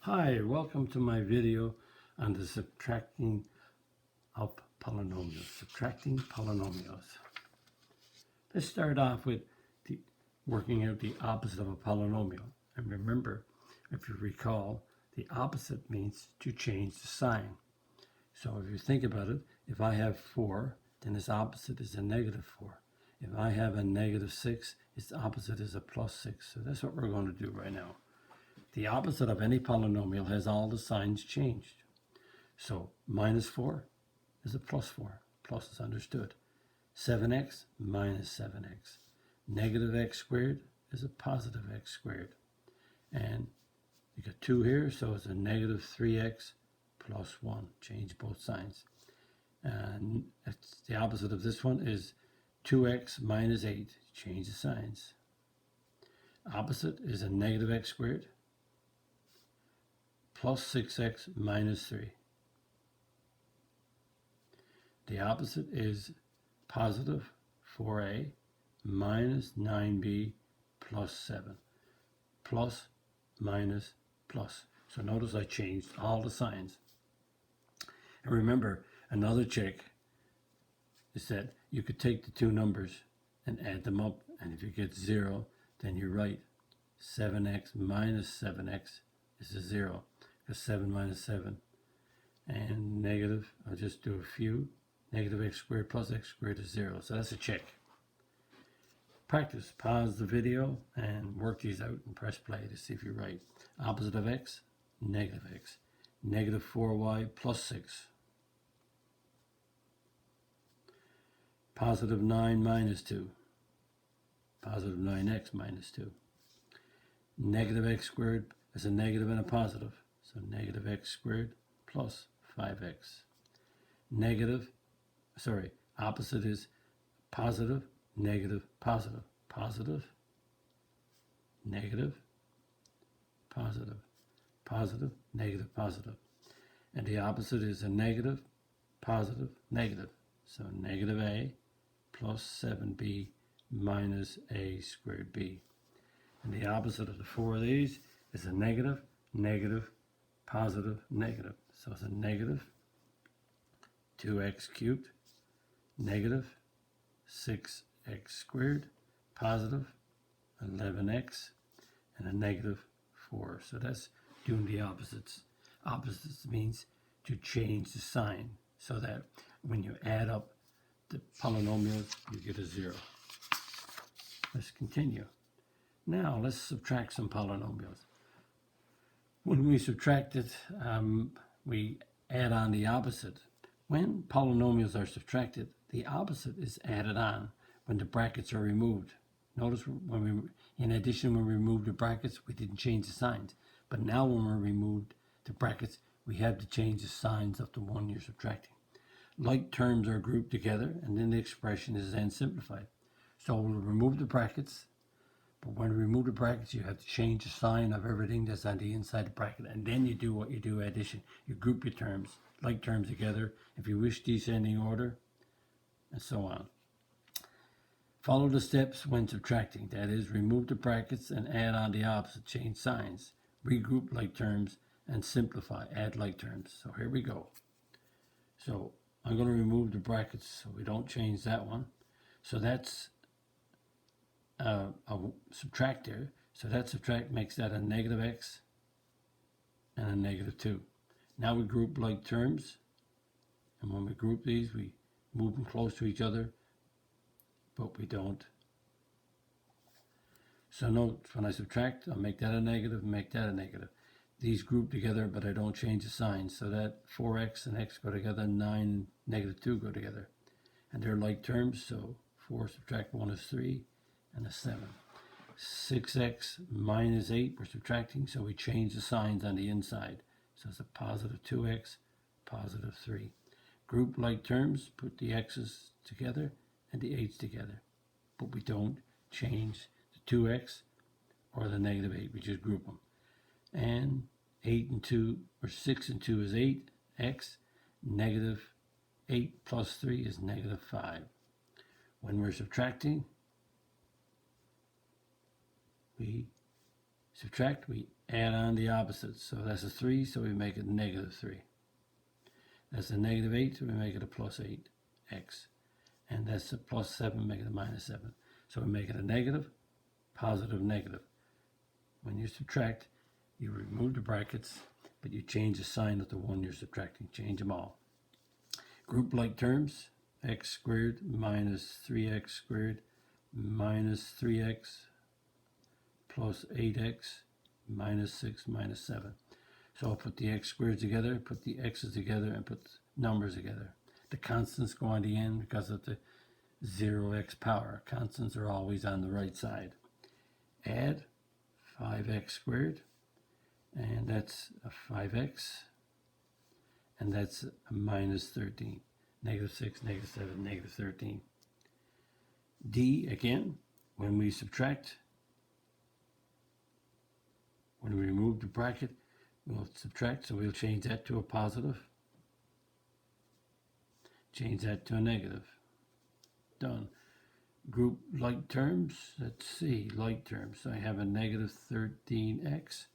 Hi, welcome to my video on the subtracting of polynomials. Subtracting polynomials. Let's start off with working out the opposite of a polynomial. And remember, if you recall, the opposite means to change the sign. So if you think about it, if I have 4, then its opposite is a negative 4. If I have a negative 6, its opposite is a plus 6. So that's what we're going to do right now. The opposite of any polynomial has all the signs changed. So minus 4 is a plus 4. Plus is understood. 7x minus 7x. Negative x squared is a positive x squared. And you got 2 here, so it's a negative 3x plus 1. Change both signs. And the opposite of this one is 2x minus 8. Change the signs. Opposite is a negative x squared plus 6x minus 3. The opposite is positive 4a minus 9b plus 7. Plus, minus, plus. So notice I changed all the signs. And remember, another trick is that you could take the two numbers and add them up, and if you get 0, then you're right. 7x minus 7x is a 0. Because 7 minus 7. And negative, I'll just do a few. Negative x squared plus x squared is 0. So that's a check. Practice. Pause the video and work these out and press play to see if you're right. Opposite of x, negative x. Negative 4y plus 6. Positive 9 minus 2. Positive 9x minus 2. Negative x squared is a negative and a positive. So negative x squared plus 5x. Opposite is positive, negative, positive. Positive, negative, positive. Positive, negative, positive. And the opposite is a negative, positive, negative. So negative a plus 7b minus a squared b. And the opposite of the 4 of these is a negative, negative, positive, negative. So it's a negative 2x cubed, negative 6x squared, positive 11x, and a negative 4. So that's doing the opposites. Opposites means to change the sign so that when you add up the polynomials, you get a 0. Let's continue. Now let's subtract some polynomials. When we subtract it, we add on the opposite. When polynomials are subtracted, the opposite is added on when the brackets are removed. Notice in addition, when we removed the brackets, we didn't change the signs. But now when we removed the brackets, we have to change the signs of the one you're subtracting. Like terms are grouped together, and then the expression is then simplified. So we'll remove the brackets. But when you remove the brackets, you have to change the sign of everything that's on the inside the bracket. And then you do what you do addition. You group your terms, like terms together, if you wish descending order, and so on. Follow the steps when subtracting. That is, remove the brackets and add on the opposite. Change signs. Regroup like terms and simplify. Add like terms. So here we go. So I'm going to remove the brackets so we don't change that one. So that's a subtractor, so that subtract makes that a negative x and a negative 2. Now we group like terms, and when we group these, we move them close to each other, but we don't. So note, when I subtract, I'll make that a negative and make that a negative. These group together, but I don't change the sign, so that 4x and x go together, 9 and negative 2 go together. And they're like terms, so 4 subtract 1 is 3. And a 7. 6x minus 8, we're subtracting, so we change the signs on the inside. So it's a positive 2x, positive 3. Group like terms, put the x's together and the 8's together. But we don't change the 2x or the negative 8, we just group them. And 8 and 2, or 6 and 2 is 8x, negative 8 plus 3 is negative 5. When we're subtracting, we subtract, we add on the opposite. So that's a 3, so we make it negative 3. That's a negative 8, so we make it a plus 8x. And that's a plus 7, make it a minus 7. So we make it a negative, positive, negative. When you subtract, you remove the brackets, but you change the sign of the one you're subtracting. Change them all. Group like terms, x squared minus 3x squared minus 3x plus 8x minus 6 minus 7. So I'll put the x squared together, put the x's together, and put numbers together. The constants go on the end because of the 0x power. Constants are always on the right side. Add 5x squared, and that's a 5x, and that's a minus 13. Negative 6, negative 7, negative 13. D, again, when we subtract, when we remove the bracket, we'll subtract, so we'll change that to a positive. Change that to a negative. Done. Group like terms, let's see, like terms. So I have a negative 13x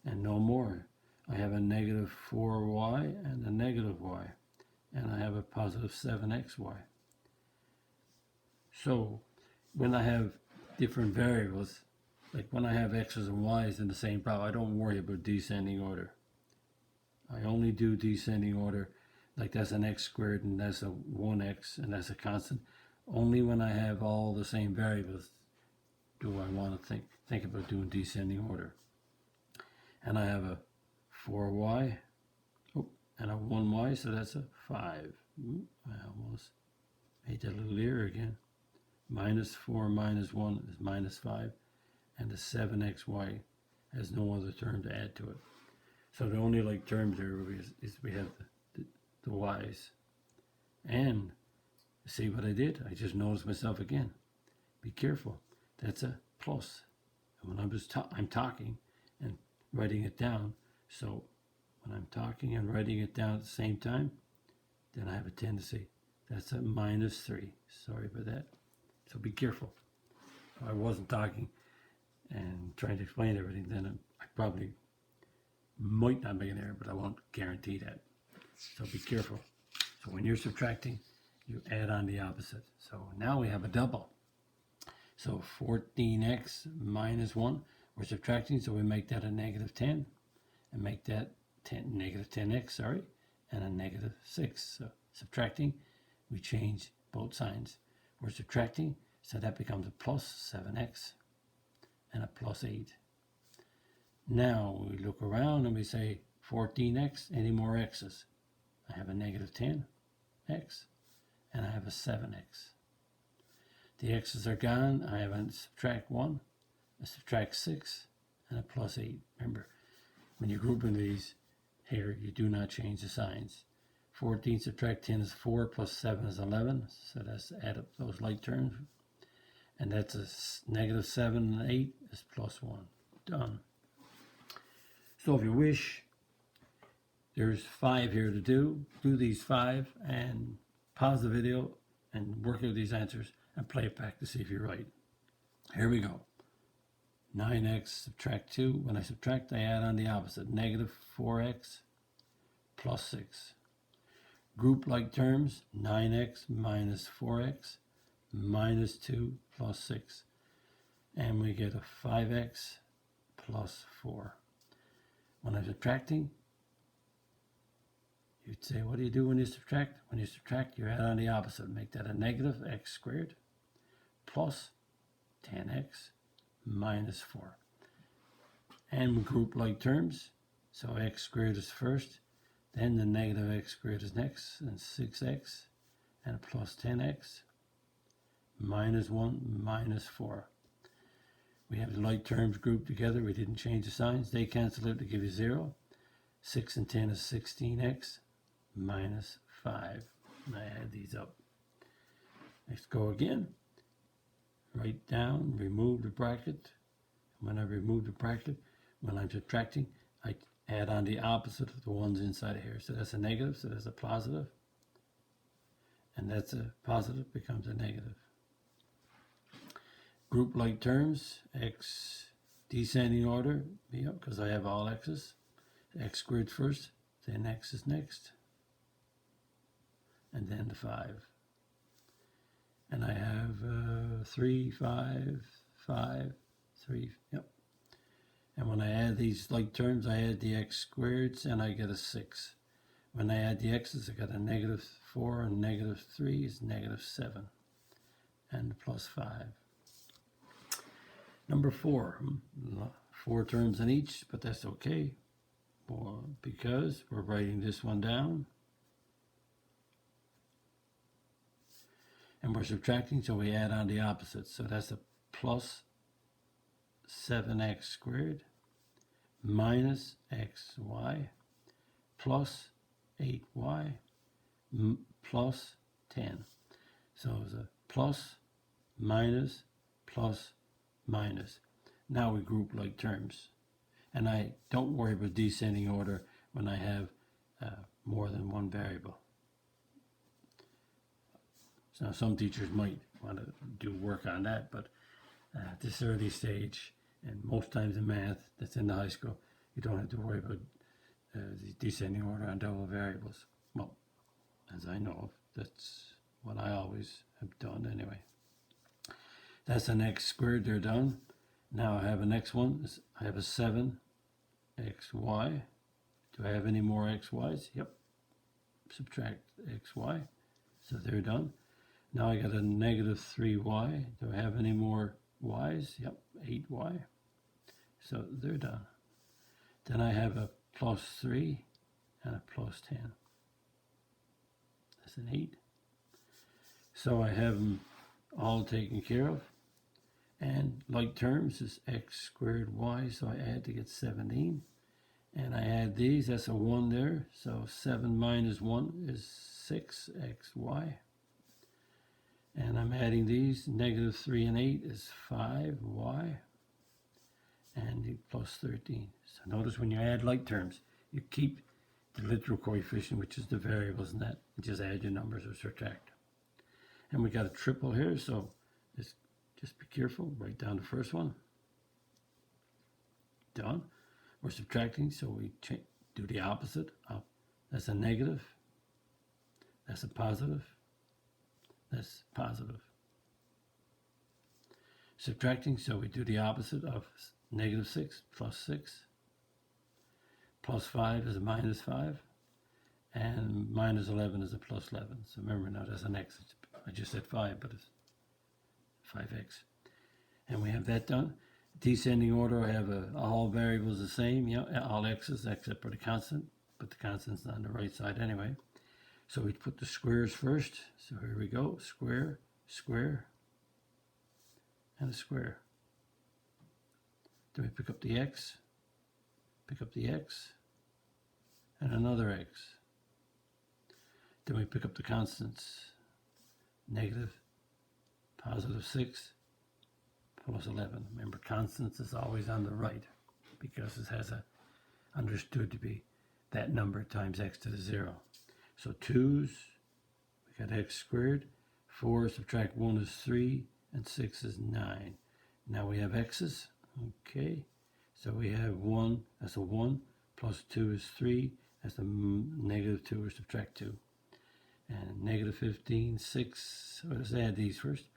and no more. I have a negative 4y and a negative y. And I have a positive 7xy. So when I have different variables, like when I have x's and y's in the same problem, I don't worry about descending order. I only do descending order, like that's an x squared and that's a 1x and that's a constant. Only when I have all the same variables do I want to think about doing descending order. And I have a 4y and a 1y, so that's a 5. I almost made that a little error again. Minus 4 minus 1 is minus 5, and the 7xy has no other term to add to it. So the only like terms there is we have the y's. And see what I did? I just noticed myself again. Be careful. That's a plus. And when I'm talking and writing it down, so when I'm talking and writing it down at the same time, then I have a tendency. That's a minus 3. Sorry about that. So be careful. If I wasn't talking and trying to explain everything, then I probably might not make an error, but I won't guarantee that. So be careful. So when you're subtracting, you add on the opposite. So now we have a double. So 14x minus 1, we're subtracting, so we make that a negative 10, and make that negative 10x, sorry, and a negative 6. So subtracting, we change both signs. We're subtracting, so that becomes a plus 7x and a plus 8. Now we look around and we say 14x, any more x's? I have a negative 10x and I have a 7x. The x's are gone. I have a subtract 1, a subtract 6, and a plus 8. Remember, when you're grouping these here, you do not change the signs. 14 subtract 10 is 4, plus 7 is 11. So that's add up those like terms. And that's a negative 7 and 8 is plus 1. Done. So if you wish, there's 5 here to do. Do these 5 and pause the video and work out these answers and play it back to see if you're right. Here we go. 9x subtract 2. When I subtract, I add on the opposite. Negative 4x plus 6. Group like terms, 9x minus 4x minus 2 plus 6. And we get a 5x plus 4. When I'm subtracting, you'd say, what do you do when you subtract? When you subtract, you add on the opposite. Make that a negative x squared plus 10x minus 4. And we group like terms. So x squared is first, then the negative x squared is next, and 6x, and a plus 10x, minus 1, minus 4. We have the like terms grouped together. We didn't change the signs. They cancel out to give you 0. 6 and 10 is 16x minus 5. And I add these up. Let's go again. Write down, remove the bracket. When I remove the bracket, when I'm subtracting, I add on the opposite of the ones inside of here. So that's a negative, so that's a positive. And that's a positive becomes a negative. Group like terms, x descending order, because I have all x's. X squared first, then x is next, and then the 5. And I have 3, 5, 5, 3, yep. And when I add these like terms, I add the x squareds and I get a 6. When I add the x's, I got a -4 and -3 is -7. And plus 5. Number 4, 4 terms in each, but that's okay. Because we're writing this one down. And we're subtracting, so we add on the opposites. So that's a plus 7x squared minus xy plus 8y plus 10. So it's a plus, minus, plus, minus. Now we group like terms. And I don't worry about descending order when I have more than one variable. So some teachers might want to do work on that, but at this early stage, and most times in math that's in the high school, you don't have to worry about the descending order on double variables. Well, as I know of, that's what I always have done anyway. That's an x squared, they're done. Now I have a next one. I have a 7xy. Do I have any more xy's? Yep. Subtract xy. So they're done. Now I got a -3y. Do I have any more y's? Yep, 8y. So they're done. Then I have a +3 and a +10. That's an 8. So I have them all taken care of. And like terms is x squared y, so I add to get 17. And I add these, that's a 1 there. So 7 minus 1 is 6xy. And I'm adding these, -3 and 8 is 5y. And the +13. So notice when you add like terms, you keep the literal coefficient, which is the variables in that, and just add your numbers or subtract. And we got a triple here, so just be careful. Write down the first one. Done. We're subtracting, so we do the opposite. That's a negative. That's a positive. That's positive. Subtracting, so we do the opposite of -6 plus 6. Plus 5 is a -5. And -11 is a +11. So remember now that's an x. I just said 5, but it's 5x. And we have that done. Descending order, I have all variables the same, all x's except for the constant, but the constant's on the right side anyway. So we put the squares first. So here we go, square, square, and a square. Then we pick up the x, and another x. Then we pick up the constants, negative, +6, +11. Remember, constants is always on the right because it has understood to be that number times x to the 0. So 2's, we got x squared. 4 subtract 1 is 3, and 6 is 9. Now we have x's. Okay, so we have 1, that's a 1, plus 2 is 3, that's a -2, or subtract 2. And -15, 6, let's add these first.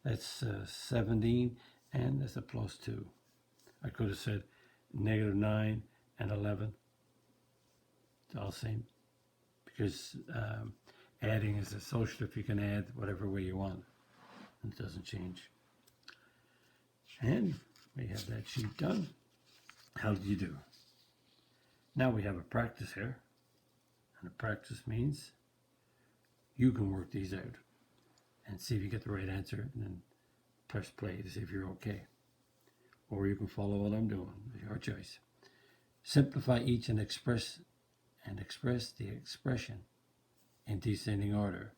That's 17, and that's a +2. I could have said -9 and 11. It's all the same. Because adding is associative, you can add whatever way you want. And it doesn't change. And we have that sheet done. How did you do? Now we have a practice here. And a practice means you can work these out and see if you get the right answer, and then press play to see if you're okay. Or you can follow what I'm doing. It's your choice. Simplify each and express the expression in descending order.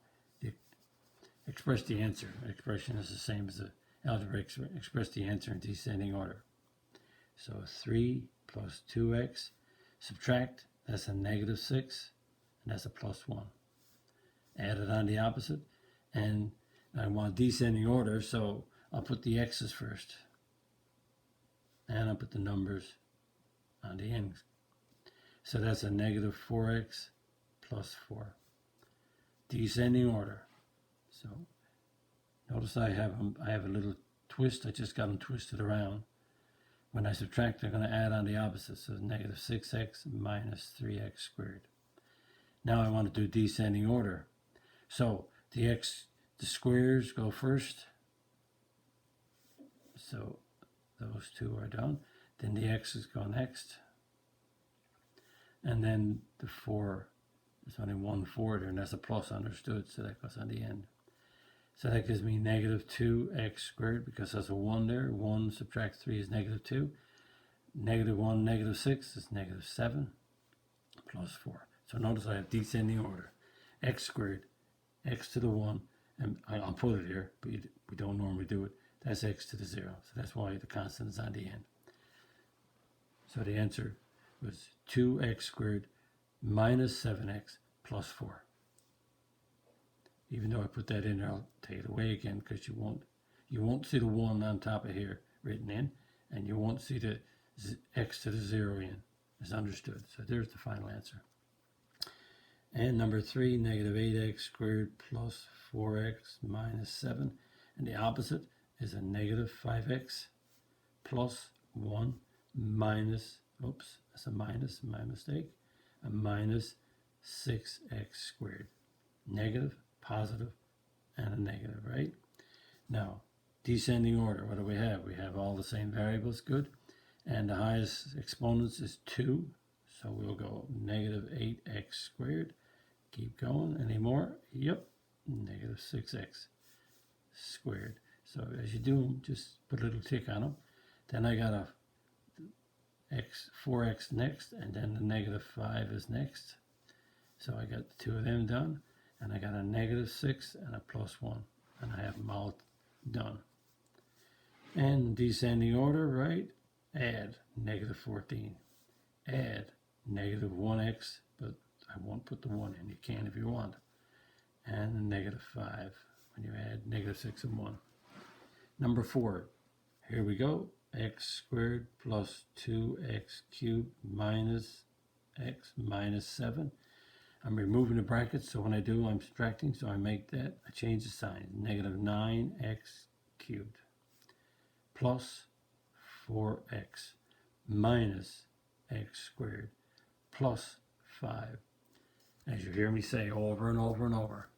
Express the answer. Expression is the same as the algebra. Express the answer in descending order. So 3 plus 2x. Subtract, that's a -6, and that's a +1. Add it on the opposite, and I want descending order, so I'll put the x's first. and I put the numbers on the ends. So that's a negative 4x plus 4. Descending order. So notice I have a little twist. I just got them twisted around. When I subtract, they're going to add on the opposite. So negative 6x minus 3x squared. Now I want to do descending order. So the squares go first. So those two are done. Then the x's go next. And then the 4, there's only 1 4 there, and that's a plus, understood, so that goes on the end. So that gives me negative 2x squared, because there's a 1 there. 1 subtract 3 is negative 2. Negative 1, negative 6 is negative 7 plus 4. So notice I have descending order. X squared, x to the 1, and I'll put it here, but we don't normally do it. That's x to the 0. So that's why the constant is on the end. So the answer was 2x squared minus 7x plus 4. Even though I put that in there, I'll take it away again, because you won't see the 1 on top of here written in, and you won't see the x to the 0 in. It's understood. So there's the final answer. And number 3, negative 8x squared plus 4x minus 7. And the opposite is a negative 5x plus 1 minus, oops, that's a minus, my mistake, a minus 6x squared. Negative, positive, and a negative, right? Now, descending order, what do we have? We have all the same variables, good. And the highest exponents is 2, so we'll go negative 8x squared. Keep going. Any more? Yep, negative 6x squared. So as you do them, just put a little tick on them. Then I got a 4x next, and then the negative 5 is next. So I got the two of them done, and I got a negative 6 and a plus 1, and I have them all done. And descending order, right? Add negative 14. Add negative 1x, but I won't put the 1 in. You can if you want. And negative 5 when you add negative 6 and 1. Number 4. Here we go. X squared plus 2x cubed minus x minus 7. I'm removing the brackets, so when I do, I'm subtracting, so I make that, I change the sign. Negative 9x cubed plus 4x minus x squared plus 5. As you hear me say over and over and over,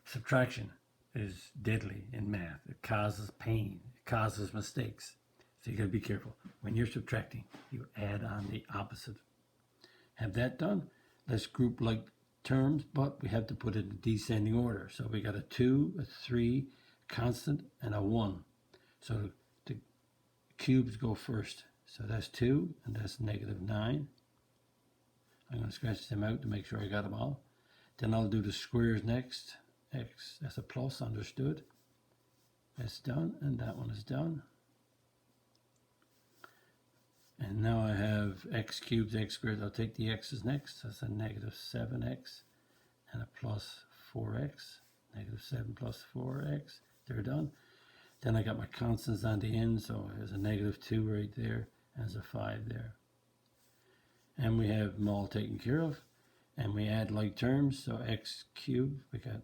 subtraction is deadly in math. It causes pain. It causes mistakes. So you got to be careful. When you're subtracting, you add on the opposite. Have that done? Let's group like terms, but we have to put it in descending order. So we got a 2, a 3, constant, and a 1. So the cubes go first. So that's 2, and that's negative 9. I'm going to scratch them out to make sure I got them all. Then I'll do the squares next. X, that's a plus, understood. That's done, and that one is done. And now I have x cubed, x squared. I'll take the x's next. That's a negative 7x and a plus 4x. Negative 7 plus 4x. They're done. Then I got my constants on the end, so there's a negative 2 right there, and there's a 5 there. And we have them all taken care of. And we add like terms, so x cubed, we got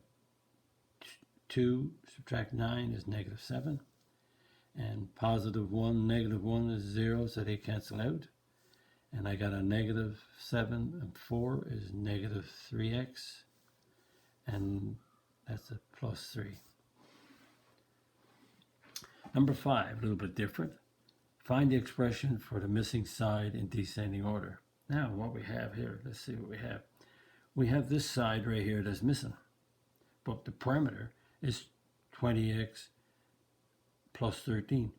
2 subtract 9 is negative 7. And positive 1, negative 1 is 0, so they cancel out. And I got a negative 7 and 4 is negative 3x. And that's a plus 3. Number 5, a little bit different. Find the expression for the missing side in descending order. Now, what we have here, let's see what we have. We have this side right here that's missing. But the parameter is 20x plus 13.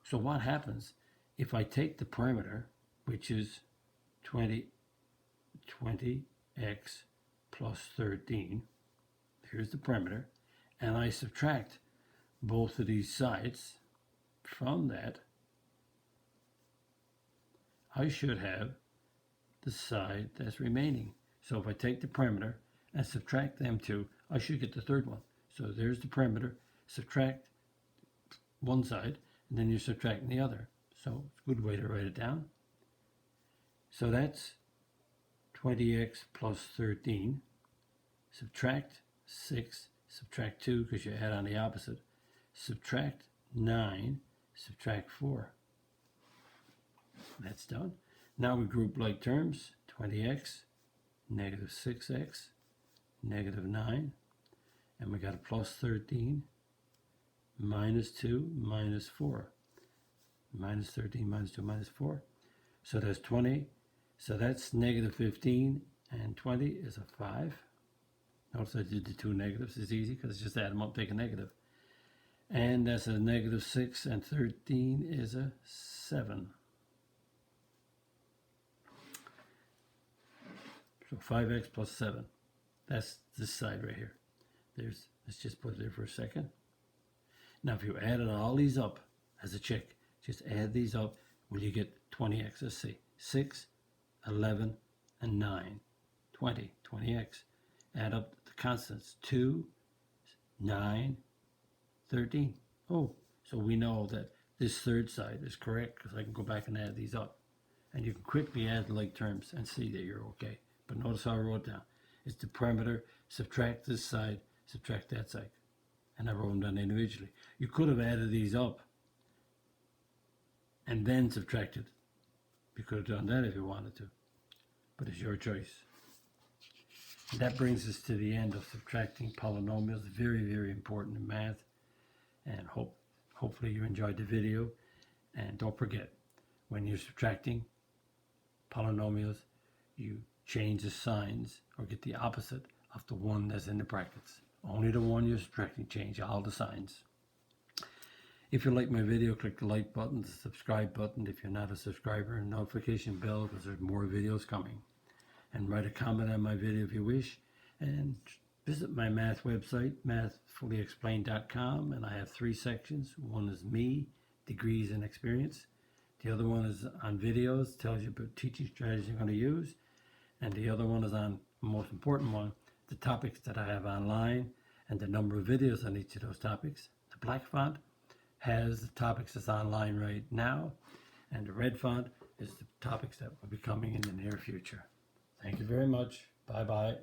So what happens if I take the parameter, which is 20x plus 13, here's the parameter, and I subtract both of these sides from that, I should have the side that's remaining. So if I take the parameter and subtract them two, I should get the third one. So there's the parameter, subtract one side, and then you're subtracting the other. So it's a good way to write it down. So that's 20x plus 13. Subtract 6, subtract 2 because you add on the opposite. Subtract 9, subtract 4. That's done. Now we group like terms. 20x, negative 6x, negative 9. And we got a plus 13, minus 2, minus 4. Minus 13, minus 2, minus 4. So that's 20. So that's negative 15, and 20 is a 5. Notice I did the two negatives. It's easy because just add them up, take a negative. And that's a negative 6, and 13 is a 7. So 5x plus 7. That's this side right here. Let's just put it there for a second. Now if you added all these up as a check, just add these up, will you get 20x? Let's see. 6, 11, and 9. 20. 20x. Add up the constants. 2, 9, 13. Oh, so we know that this third side is correct because I can go back and add these up. And you can quickly add the like terms and see that you're okay. But notice how I wrote it down. It's the perimeter, subtract this side, subtract that side. And I wrote them down individually. You could have added these up and then subtracted. You could have done that if you wanted to. But it's your choice. And that brings us to the end of subtracting polynomials. Very, very important in math. And hopefully you enjoyed the video. And don't forget, when you're subtracting polynomials, you change the signs or get the opposite of the one that's in the brackets. Only the one you're subtracting, change all the signs. If you like my video, click the like button, the subscribe button if you're not a subscriber, and notification bell because there's more videos coming. And write a comment on my video if you wish. And visit my math website, mathfullyexplained.com, and I have 3 sections. One is me, degrees, and experience. The other one is on videos, tells you about teaching strategies you're going to use. And the other one is on, the most important one, the topics that I have online and the number of videos on each of those topics. The black font has the topics that's online right now, and the red font is the topics that will be coming in the near future. Thank you very much. Bye-bye.